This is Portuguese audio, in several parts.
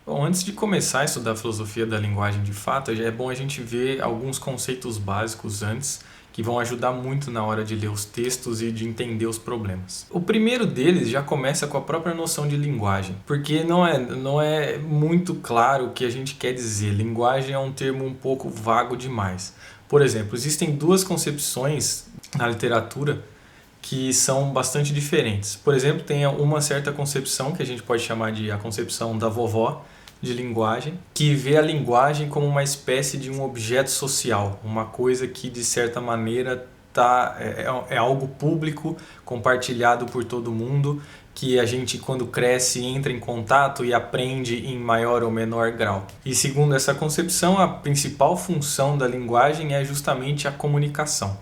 Bom, antes de começar a estudar a filosofia da linguagem de fato, já é bom a gente ver alguns conceitos básicos antes que vão ajudar muito na hora de ler os textos e de entender os problemas. O primeiro deles já começa com a própria noção de linguagem, porque não é muito claro o que a gente quer dizer. Linguagem é um termo um pouco vago demais. Por exemplo, existem duas concepções na literatura que são bastante diferentes. Por exemplo, tem uma certa concepção que a gente pode chamar de a concepção da vovó de linguagem, que vê a linguagem como uma espécie de um objeto social, uma coisa que de certa maneira é algo público, compartilhado por todo mundo, que a gente quando cresce entra em contato e aprende em maior ou menor grau. E segundo essa concepção, a principal função da linguagem é justamente a comunicação.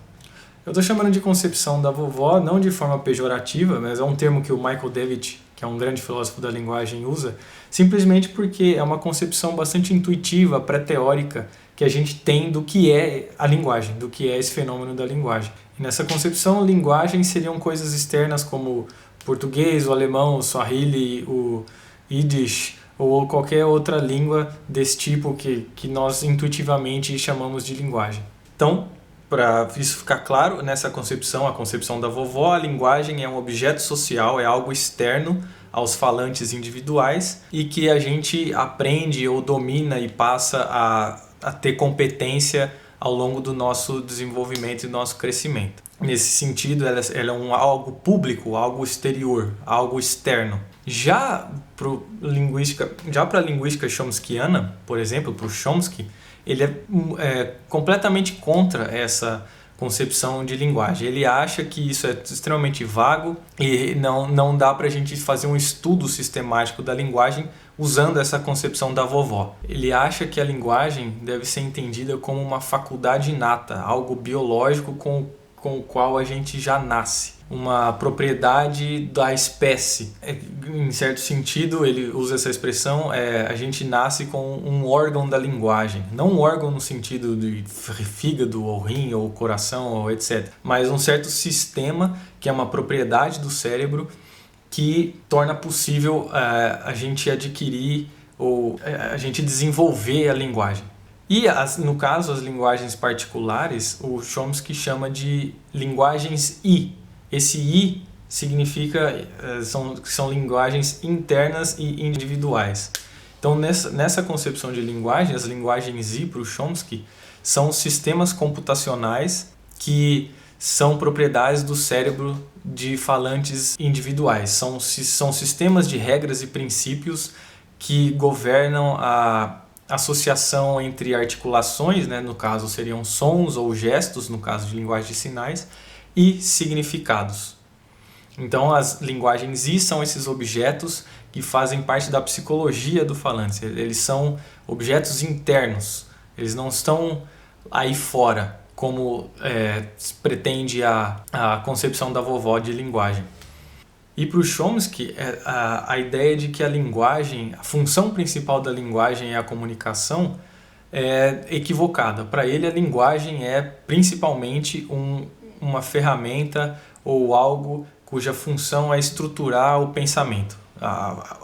Eu estou chamando de concepção da vovó, não de forma pejorativa, mas é um termo que o Michael Davitt, que é um grande filósofo da linguagem, usa, simplesmente porque é uma concepção bastante intuitiva, pré-teórica, que a gente tem do que é a linguagem, do que é esse fenômeno da linguagem. E nessa concepção, linguagem seriam coisas externas como o português, o alemão, o swahili, o yiddish, ou qualquer outra língua desse tipo que nós intuitivamente chamamos de linguagem. Então, para isso ficar claro, nessa concepção, a concepção da vovó, a linguagem é um objeto social, é algo externo aos falantes individuais e que a gente aprende ou domina e passa a ter competência ao longo do nosso desenvolvimento e do nosso crescimento. Nesse sentido, ela é algo público, algo exterior, algo externo. Já para a linguística chomskiana, por exemplo, para o Chomsky, ele é completamente contra essa concepção de linguagem. Ele acha que isso é extremamente vago e não dá para a gente fazer um estudo sistemático da linguagem usando essa concepção da vovó. Ele acha que a linguagem deve ser entendida como uma faculdade inata, algo biológico com o qual a gente já nasce. Uma propriedade da espécie. Em certo sentido, ele usa essa expressão, a gente nasce com um órgão da linguagem. Não um órgão no sentido de fígado, ou rim, ou coração, ou etc. Mas um certo sistema, que é uma propriedade do cérebro, que torna possível a gente adquirir ou a gente desenvolver a linguagem. E, no caso, as linguagens particulares, o Chomsky chama de linguagens I. Esse I significa são linguagens internas e individuais. Então, nessa concepção de linguagem, as linguagens I para o Chomsky são sistemas computacionais que são propriedades do cérebro de falantes individuais. São sistemas de regras e princípios que governam a associação entre articulações, né, no caso seriam sons ou gestos, no caso de linguagem de sinais, e significados. Então as linguagens I são esses objetos que fazem parte da psicologia do falante. Eles são objetos internos, eles não estão aí fora, como pretende a concepção da vovó de linguagem. E para o Chomsky, a ideia de que a linguagem, a função principal da linguagem é a comunicação, é equivocada. Para ele, a linguagem é principalmente uma ferramenta ou algo cuja função é estruturar o pensamento.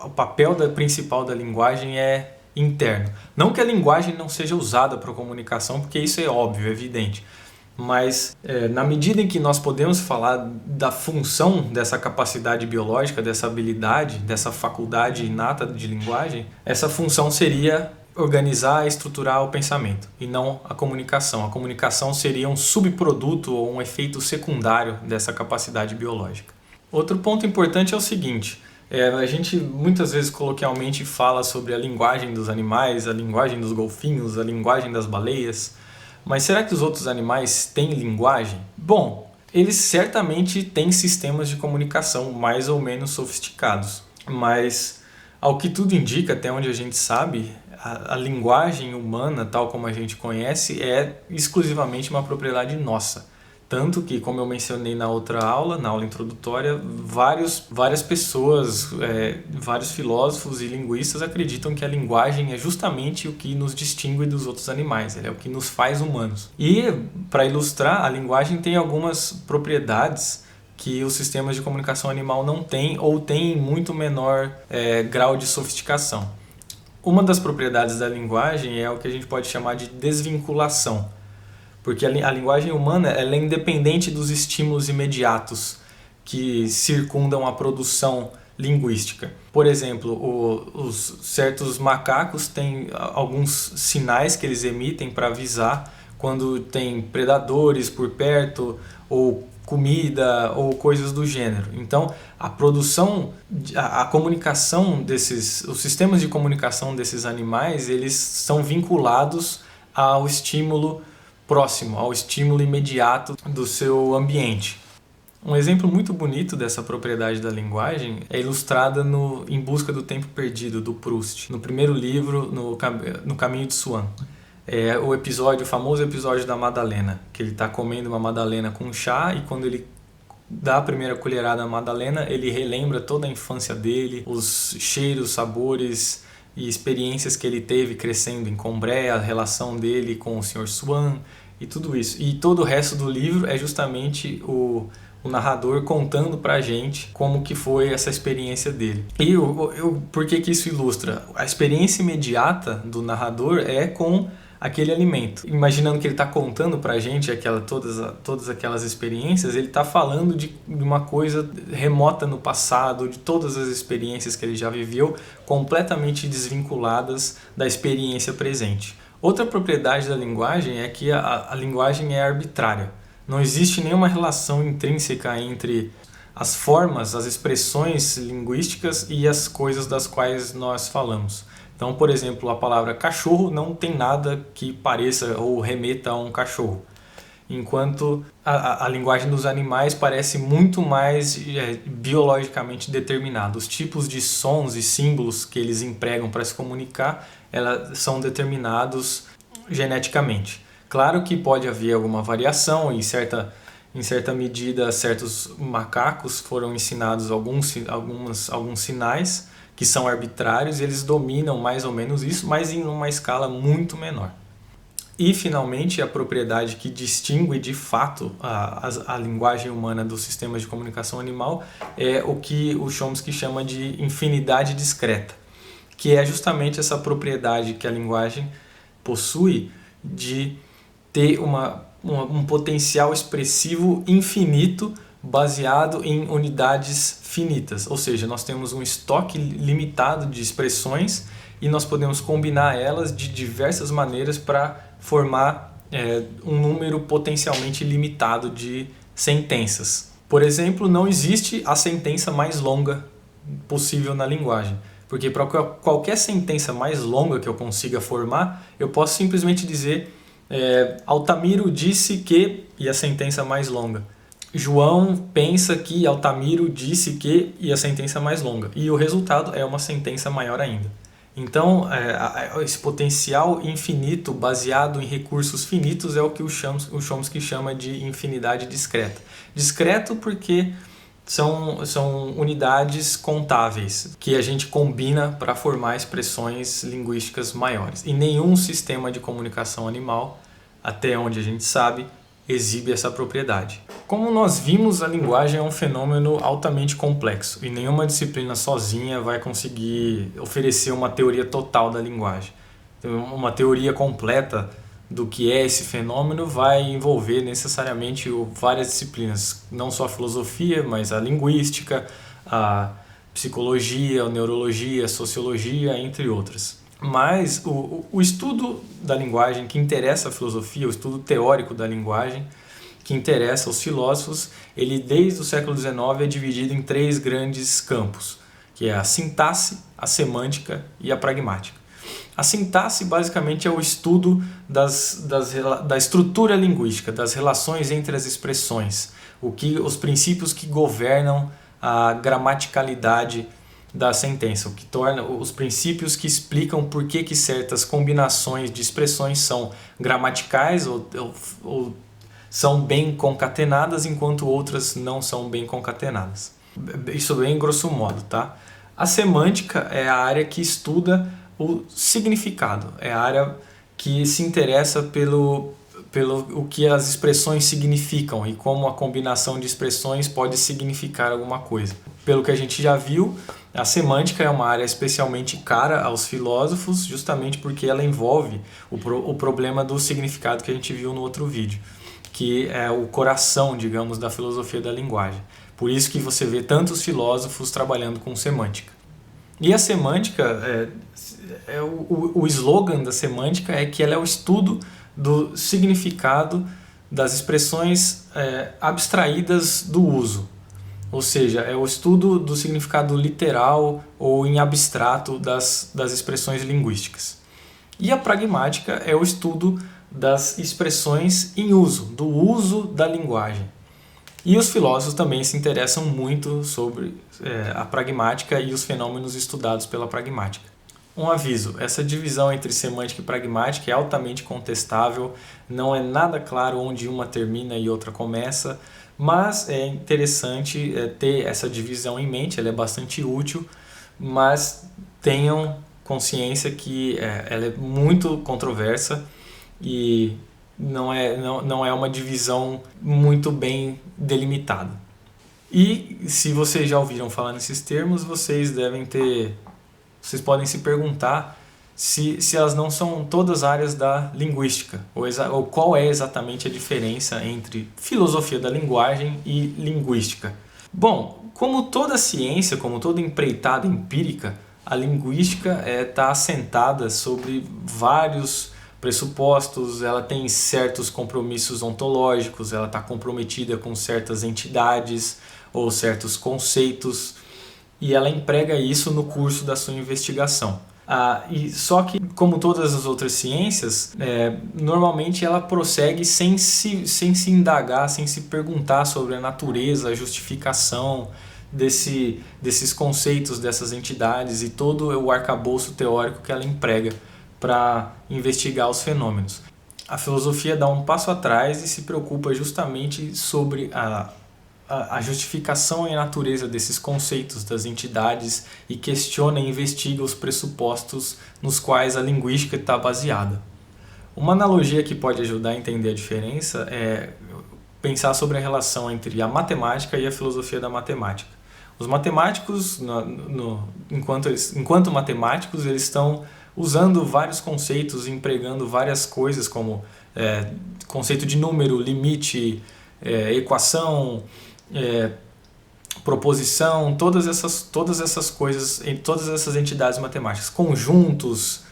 O papel principal da linguagem é interno. Não que a linguagem não seja usada para a comunicação, porque isso é óbvio, é evidente. Mas na medida em que nós podemos falar da função dessa capacidade biológica, dessa habilidade, dessa faculdade inata de linguagem, essa função seria organizar e estruturar o pensamento e não a comunicação. A comunicação seria um subproduto ou um efeito secundário dessa capacidade biológica. Outro ponto importante é o seguinte: a gente muitas vezes coloquialmente fala sobre a linguagem dos animais, a linguagem dos golfinhos, a linguagem das baleias. Mas será que os outros animais têm linguagem? Bom, eles certamente têm sistemas de comunicação mais ou menos sofisticados. Mas, ao que tudo indica, até onde a gente sabe, a linguagem humana, tal como a gente conhece, é exclusivamente uma propriedade nossa. Tanto que, como eu mencionei na outra aula, na aula introdutória, várias pessoas, vários filósofos e linguistas acreditam que a linguagem é justamente o que nos distingue dos outros animais, é o que nos faz humanos. E, para ilustrar, a linguagem tem algumas propriedades que os sistemas de comunicação animal não têm ou têm em muito menor grau de sofisticação. Uma das propriedades da linguagem é o que a gente pode chamar de desvinculação, porque a linguagem humana ela é independente dos estímulos imediatos que circundam a produção linguística. Por exemplo, os certos macacos têm alguns sinais que eles emitem para avisar quando tem predadores por perto ou comida ou coisas do gênero. Então, a produção, a comunicação os sistemas de comunicação desses animais, eles são vinculados ao estímulo próximo, ao estímulo imediato do seu ambiente. Um exemplo muito bonito dessa propriedade da linguagem é ilustrada no Em Busca do Tempo Perdido, do Proust, no primeiro livro, no Caminho de Swan. É o famoso episódio da Madalena, que ele está comendo uma Madalena com chá e quando ele dá a primeira colherada à Madalena, ele relembra toda a infância dele, os cheiros, sabores e experiências que ele teve crescendo em Combray, a relação dele com o Sr. Swan e tudo isso. E todo o resto do livro é justamente o narrador contando pra gente como que foi essa experiência dele. E por que isso ilustra? A experiência imediata do narrador é com aquele alimento. Imaginando que ele está contando pra gente todas aquelas experiências, ele está falando de uma coisa remota no passado, de todas as experiências que ele já viveu, completamente desvinculadas da experiência presente. Outra propriedade da linguagem é que a linguagem é arbitrária. Não existe nenhuma relação intrínseca entre as formas, as expressões linguísticas e as coisas das quais nós falamos. Então, por exemplo, a palavra cachorro não tem nada que pareça ou remeta a um cachorro. Enquanto a linguagem dos animais parece muito mais biologicamente determinada. Os tipos de sons e símbolos que eles empregam para se comunicar são determinados geneticamente. Claro que pode haver alguma variação, em certa medida certos macacos foram ensinados alguns sinais que são arbitrários e eles dominam mais ou menos isso, mas em uma escala muito menor. E finalmente a propriedade que distingue de fato a linguagem humana dos sistemas de comunicação animal é o que o Chomsky chama de infinidade discreta, que é justamente essa propriedade que a linguagem possui de ter um potencial expressivo infinito baseado em unidades finitas. Ou seja, nós temos um estoque limitado de expressões e nós podemos combinar elas de diversas maneiras para formar um número potencialmente limitado de sentenças. Por exemplo, não existe a sentença mais longa possível na linguagem. Porque para qualquer sentença mais longa que eu consiga formar, eu posso simplesmente dizer Altamiro disse que, e a sentença mais longa. João pensa que Altamiro disse que, e a sentença mais longa. E o resultado é uma sentença maior ainda. Então, esse potencial infinito baseado em recursos finitos é o que o Chomsky chama de infinidade discreta. Discreto porque são unidades contáveis que a gente combina para formar expressões linguísticas maiores. E nenhum sistema de comunicação animal, até onde a gente sabe, exibe essa propriedade. Como nós vimos, a linguagem é um fenômeno altamente complexo e nenhuma disciplina sozinha vai conseguir oferecer uma teoria total da linguagem. Uma teoria completa do que é esse fenômeno vai envolver necessariamente várias disciplinas, não só a filosofia, mas a linguística, a psicologia, a neurologia, a sociologia, entre outras. Mas o estudo da linguagem que interessa a filosofia, o estudo teórico da linguagem que interessa aos filósofos, ele desde o século XIX é dividido em 3 grandes campos, que é a sintaxe, a semântica e a pragmática. A sintaxe basicamente é o estudo da estrutura linguística, das relações entre as expressões, os princípios que governam a gramaticalidade da sentença, o que torna os princípios que explicam por que certas combinações de expressões são gramaticais ou são bem concatenadas, enquanto outras não são bem concatenadas. Isso bem grosso modo, tá? A semântica é a área que estuda o significado, é a área que se interessa pelo o que as expressões significam e como a combinação de expressões pode significar alguma coisa. pelo que a gente já viu, a semântica é uma área especialmente cara aos filósofos, justamente porque ela envolve o problema do significado que a gente viu no outro vídeo, que é o coração, digamos, da filosofia da linguagem. Por isso que você vê tantos filósofos trabalhando com semântica. E a semântica, o slogan da semântica é que ela é o estudo do significado das expressões abstraídas do uso. Ou seja, é o estudo do significado literal ou em abstrato das expressões linguísticas. E a pragmática é o estudo das expressões em uso, do uso da linguagem. E os filósofos também se interessam muito sobre a pragmática e os fenômenos estudados pela pragmática. Um aviso, essa divisão entre semântica e pragmática é altamente contestável, não é nada claro onde uma termina e outra começa, mas é interessante ter essa divisão em mente, ela é bastante útil, mas tenham consciência que ela é muito controversa e não é uma divisão muito bem delimitada. E se vocês já ouviram falar nesses termos, vocês podem se perguntar se elas não são todas áreas da linguística, ou qual é exatamente a diferença entre filosofia da linguagem e linguística. Bom, como toda ciência, como toda empreitada empírica, a linguística está assentada sobre vários pressupostos, ela tem certos compromissos ontológicos, ela está comprometida com certas entidades ou certos conceitos, e ela emprega isso no curso da sua investigação. Só que, como todas as outras ciências, normalmente ela prossegue sem se indagar, sem se perguntar sobre a natureza, a justificação desses conceitos, dessas entidades e todo o arcabouço teórico que ela emprega para investigar os fenômenos. A filosofia dá um passo atrás e se preocupa justamente sobre a justificação e a natureza desses conceitos, das entidades, e questiona e investiga os pressupostos nos quais a linguística está baseada. Uma analogia que pode ajudar a entender a diferença é pensar sobre a relação entre a matemática e a filosofia da matemática. Os matemáticos, enquanto matemáticos, eles estão usando vários conceitos, empregando várias coisas como conceito de número, limite, equação, proposição, todas essas coisas, todas essas entidades matemáticas, conjuntos,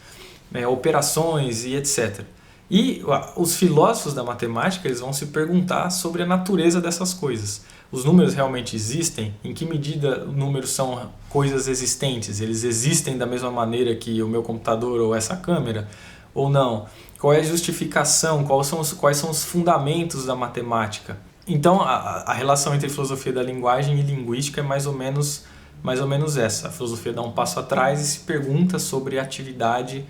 operações e etc. E os filósofos da matemática, eles vão se perguntar sobre a natureza dessas coisas. Os números realmente existem? Em que medida números são coisas existentes? Eles existem da mesma maneira que o meu computador ou essa câmera? Ou não? Qual é a justificação? Quais são os fundamentos da matemática? Então, a relação entre filosofia da linguagem e linguística é mais ou menos essa. A filosofia dá um passo atrás e se pergunta sobre a atividade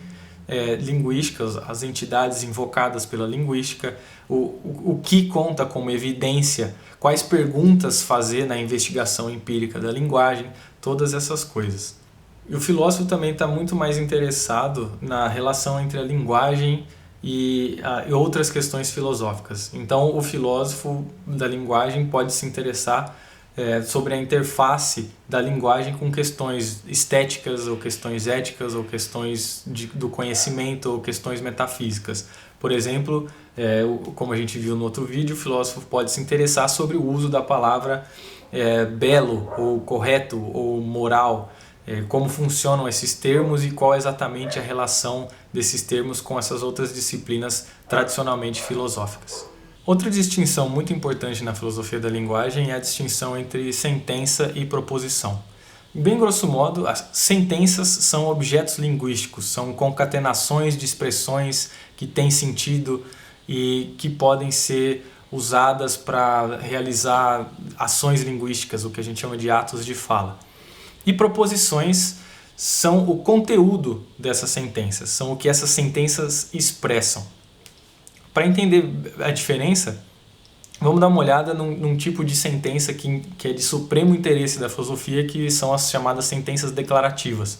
linguística, as entidades invocadas pela linguística, o que conta como evidência, quais perguntas fazer na investigação empírica da linguagem, todas essas coisas. E o filósofo também está muito mais interessado na relação entre a linguagem e outras questões filosóficas. Então, o filósofo da linguagem pode se interessar sobre a interface da linguagem com questões estéticas, ou questões éticas, ou questões do conhecimento, ou questões metafísicas. Por exemplo, como a gente viu no outro vídeo, o filósofo pode se interessar sobre o uso da palavra belo, ou correto, ou moral, como funcionam esses termos e qual é exatamente a relação desses termos com essas outras disciplinas tradicionalmente filosóficas. Outra distinção muito importante na filosofia da linguagem é a distinção entre sentença e proposição. Bem grosso modo, as sentenças são objetos linguísticos, são concatenações de expressões que têm sentido e que podem ser usadas para realizar ações linguísticas, o que a gente chama de atos de fala. E proposições são o conteúdo dessas sentenças, são o que essas sentenças expressam. Para entender a diferença, vamos dar uma olhada num tipo de sentença que é de supremo interesse da filosofia, que são as chamadas sentenças declarativas,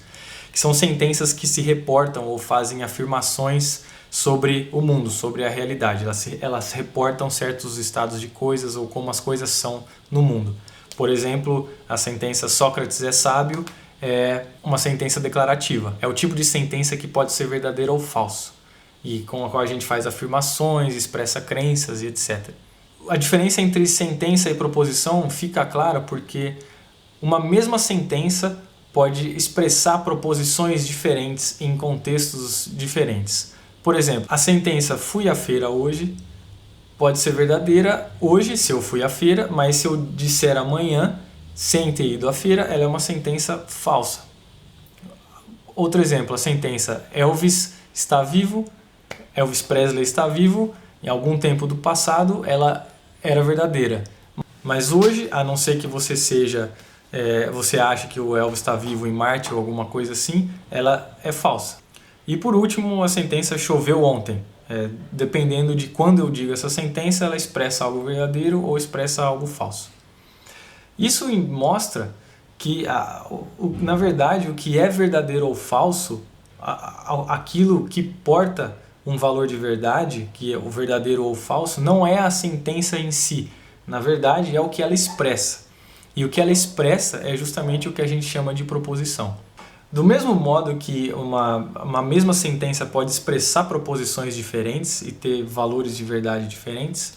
que são sentenças que se reportam ou fazem afirmações sobre o mundo, sobre a realidade. Elas reportam certos estados de coisas ou como as coisas são no mundo. Por exemplo, a sentença Sócrates é sábio é uma sentença declarativa. É o tipo de sentença que pode ser verdadeira ou falso, e com a qual a gente faz afirmações, expressa crenças e etc. A diferença entre sentença e proposição fica clara porque uma mesma sentença pode expressar proposições diferentes em contextos diferentes. Por exemplo, a sentença fui à feira hoje pode ser verdadeira hoje, se eu fui à feira, mas se eu disser amanhã, sem ter ido à feira, ela é uma sentença falsa. Outro exemplo, a sentença Elvis está vivo, Elvis Presley está vivo, em algum tempo do passado ela era verdadeira. Mas hoje, a não ser que você você acha que o Elvis está vivo em Marte ou alguma coisa assim, ela é falsa. E por último, a sentença choveu ontem. Dependendo de quando eu digo essa sentença, ela expressa algo verdadeiro ou expressa algo falso. Isso mostra que, na verdade, o que é verdadeiro ou falso, aquilo que porta um valor de verdade, que é o verdadeiro ou falso, não é a sentença em si. Na verdade, é o que ela expressa. E o que ela expressa é justamente o que a gente chama de proposição. Do mesmo modo que uma mesma sentença pode expressar proposições diferentes e ter valores de verdade diferentes,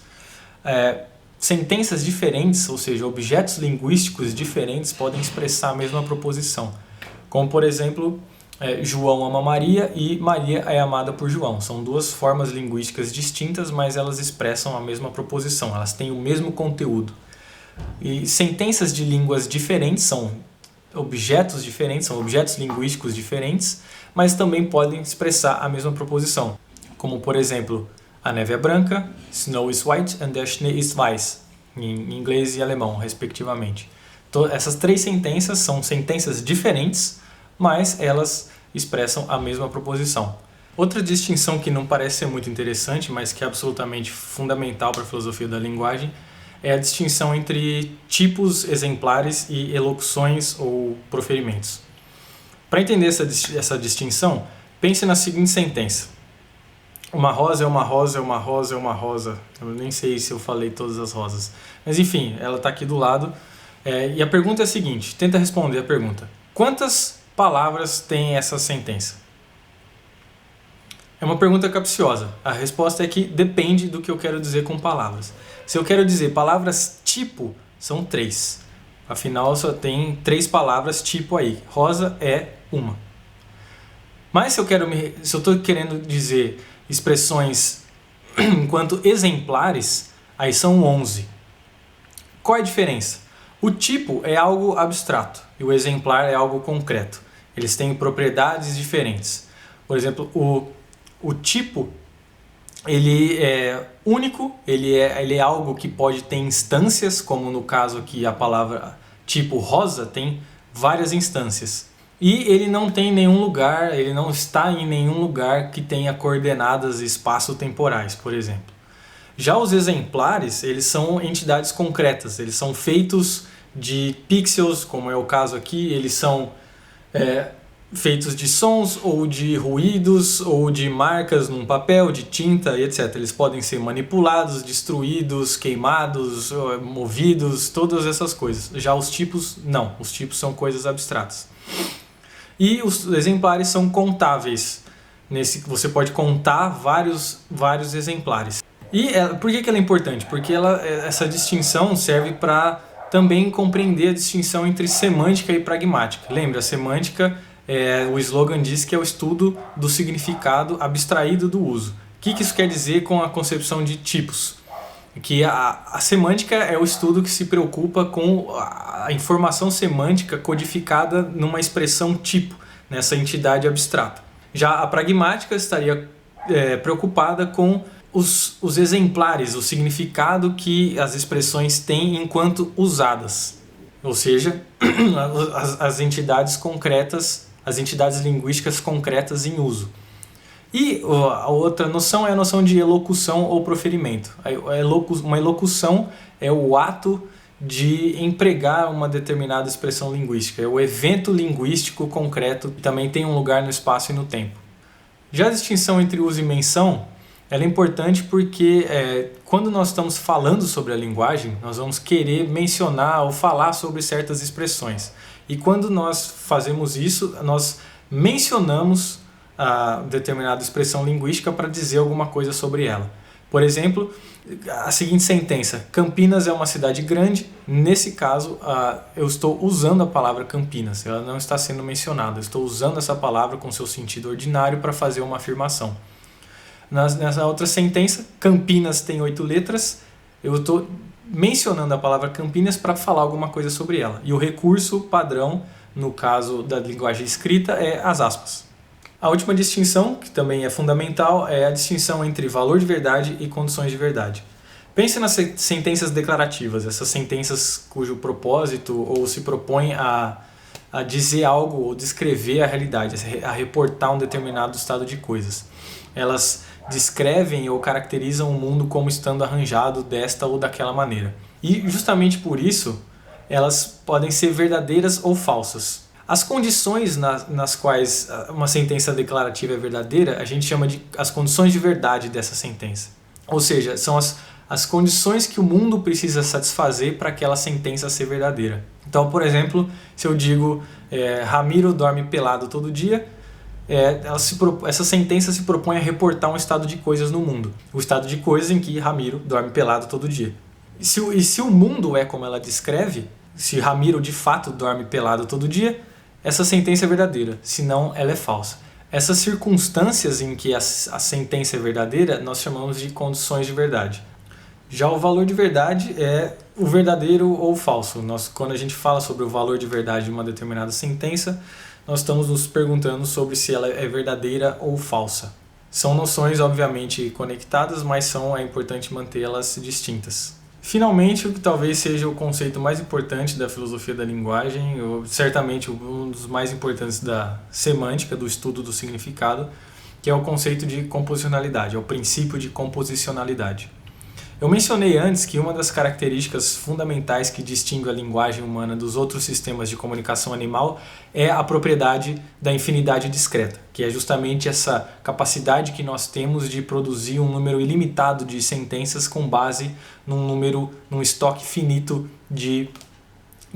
sentenças diferentes, ou seja, objetos linguísticos diferentes, podem expressar a mesma proposição. Como, por exemplo, João ama Maria e Maria é amada por João. São duas formas linguísticas distintas, mas elas expressam a mesma proposição, elas têm o mesmo conteúdo. E sentenças de línguas diferentes são objetos diferentes, são objetos linguísticos diferentes, mas também podem expressar a mesma proposição. Como, por exemplo, a neve é branca, Snow is white and der Schnee ist weiß, em inglês e alemão, respectivamente. Então, essas três sentenças são sentenças diferentes, mas elas expressam a mesma proposição. Outra distinção que não parece ser muito interessante, mas que é absolutamente fundamental para a filosofia da linguagem, é a distinção entre tipos exemplares e elocuções ou proferimentos. Para entender essa distinção, pense na seguinte sentença. Uma rosa é uma rosa, é uma rosa, é uma rosa. Eu nem sei se eu falei todas as rosas. Mas enfim, ela está aqui do lado. E a pergunta é a seguinte, tenta responder a pergunta. Quantas palavras tem essa sentença? É uma pergunta capciosa. A resposta é que depende do que eu quero dizer com palavras. Se eu quero dizer palavras tipo, são 3. Afinal, só tem 3 palavras tipo aí. Rosa é uma. Mas se eu estou querendo dizer expressões enquanto exemplares, aí são 11. Qual é a diferença? O tipo é algo abstrato e o exemplar é algo concreto. Eles têm propriedades diferentes. Por exemplo, o tipo, ele é único, ele é algo que pode ter instâncias, como no caso aqui a palavra tipo rosa tem várias instâncias. E ele não tem nenhum lugar, ele não está em nenhum lugar que tenha coordenadas espaço-temporais, por exemplo. Já os exemplares, eles são entidades concretas, eles são feitos de pixels, como é o caso aqui, eles são feitos de sons ou de ruídos ou de marcas num papel, de tinta, etc. Eles podem ser manipulados, destruídos, queimados, movidos, todas essas coisas. Já os tipos, não. Os tipos são coisas abstratas. E os exemplares são contáveis. Você pode contar vários exemplares. E por que ela é importante? Porque essa distinção serve para também compreender a distinção entre semântica e pragmática. Lembra, a semântica, o slogan diz que é o estudo do significado abstraído do uso. O que isso quer dizer com a concepção de tipos? Que a semântica é o estudo que se preocupa com a informação semântica codificada numa expressão tipo, nessa entidade abstrata. Já a pragmática estaria preocupada com os exemplares, o significado que as expressões têm enquanto usadas. Ou seja, as entidades concretas, as entidades linguísticas concretas em uso. E a outra noção é a noção de elocução ou proferimento. Uma elocução é o ato de empregar uma determinada expressão linguística. É o evento linguístico concreto que também tem um lugar no espaço e no tempo. Já a distinção entre uso e menção Ela é importante porque quando nós estamos falando sobre a linguagem, nós vamos querer mencionar ou falar sobre certas expressões. E quando nós fazemos isso, nós mencionamos a determinada expressão linguística para dizer alguma coisa sobre ela. Por exemplo, a seguinte sentença: Campinas é uma cidade grande. Nesse caso, eu estou usando a palavra Campinas, ela não está sendo mencionada. Eu estou usando essa palavra com seu sentido ordinário para fazer uma afirmação. Nessa outra sentença, Campinas tem 8 letras, eu estou mencionando a palavra Campinas para falar alguma coisa sobre ela. E o recurso padrão, no caso da linguagem escrita, é as aspas. A última distinção, que também é fundamental, é a distinção entre valor de verdade e condições de verdade. Pense nas sentenças declarativas, essas sentenças cujo propósito ou se propõe a dizer algo ou descrever a realidade, a reportar um determinado estado de coisas. Elas descrevem ou caracterizam o mundo como estando arranjado desta ou daquela maneira. E justamente por isso, elas podem ser verdadeiras ou falsas. As condições nas quais uma sentença declarativa é verdadeira, a gente chama de as condições de verdade dessa sentença. Ou seja, são as condições que o mundo precisa satisfazer para aquela sentença ser verdadeira. Então, por exemplo, se eu digo Ramiro dorme pelado todo dia, essa sentença se propõe a reportar um estado de coisas no mundo. O estado de coisas em que Ramiro dorme pelado todo dia. E se o mundo é como ela descreve, se Ramiro de fato dorme pelado todo dia, essa sentença é verdadeira, senão ela é falsa. Essas circunstâncias em que a sentença é verdadeira, nós chamamos de condições de verdade. Já o valor de verdade é o verdadeiro ou falso. Quando a gente fala sobre o valor de verdade de uma determinada sentença, nós estamos nos perguntando sobre se ela é verdadeira ou falsa. São noções obviamente conectadas, mas é importante mantê-las distintas. Finalmente, o que talvez seja o conceito mais importante da filosofia da linguagem, certamente um dos mais importantes da semântica, do estudo do significado, que é o conceito de composicionalidade, é o princípio de composicionalidade. Eu mencionei antes que uma das características fundamentais que distingue a linguagem humana dos outros sistemas de comunicação animal é a propriedade da infinidade discreta, que é justamente essa capacidade que nós temos de produzir um número ilimitado de sentenças com base num estoque finito de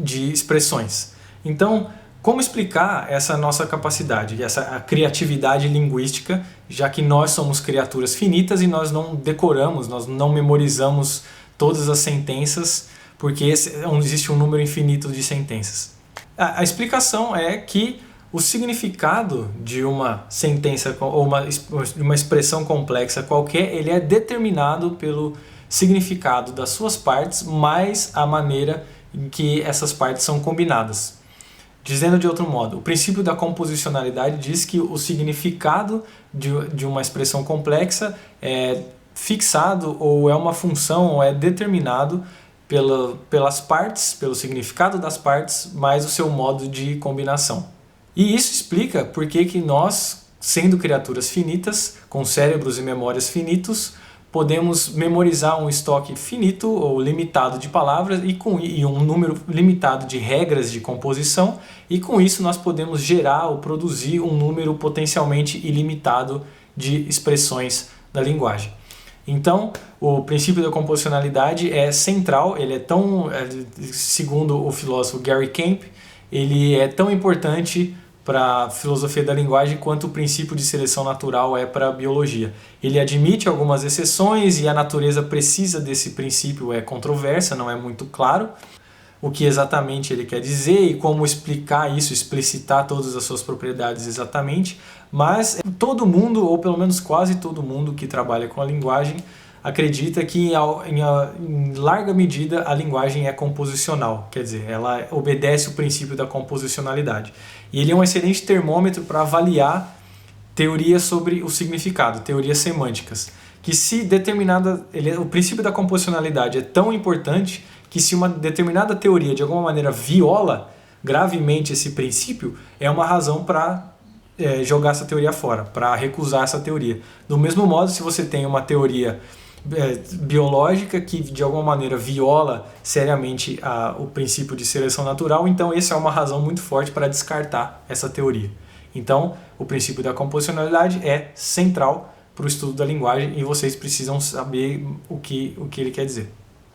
expressões. Então, como explicar essa nossa capacidade, essa criatividade linguística, já que nós somos criaturas finitas e nós não decoramos, nós não memorizamos todas as sentenças, porque existe um número infinito de sentenças? A explicação é que o significado de uma sentença ou uma expressão complexa qualquer, ele é determinado pelo significado das suas partes, mais a maneira em que essas partes são combinadas. Dizendo de outro modo, o princípio da composicionalidade diz que o significado de uma expressão complexa é fixado ou é uma função ou é determinado pelas partes, pelo significado das partes, mais o seu modo de combinação. E isso explica por que nós, sendo criaturas finitas, com cérebros e memórias finitos, podemos memorizar um estoque finito ou limitado de palavras e um número limitado de regras de composição, e com isso nós podemos gerar ou produzir um número potencialmente ilimitado de expressões da linguagem. Então, o princípio da composicionalidade é central, ele é tão, segundo o filósofo Gary Kemp, ele é tão importante para a filosofia da linguagem quanto o princípio de seleção natural é para a biologia. Ele admite algumas exceções e a natureza precisa desse princípio, é controversa, não é muito claro o que exatamente ele quer dizer e como explicar isso, explicitar todas as suas propriedades exatamente, mas todo mundo, ou pelo menos quase todo mundo que trabalha com a linguagem, acredita que em larga medida a linguagem é composicional, quer dizer, ela obedece o princípio da composicionalidade. E ele é um excelente termômetro para avaliar teorias sobre o significado, teorias semânticas. Que se o princípio da composicionalidade é tão importante que se uma determinada teoria de alguma maneira viola gravemente esse princípio, é uma razão para jogar essa teoria fora, para recusar essa teoria. Do mesmo modo, se você tem uma teoria biológica que de alguma maneira viola seriamente o princípio de seleção natural, então essa é uma razão muito forte para descartar essa teoria. Então, o princípio da composicionalidade é central para o estudo da linguagem e vocês precisam saber o que ele quer dizer.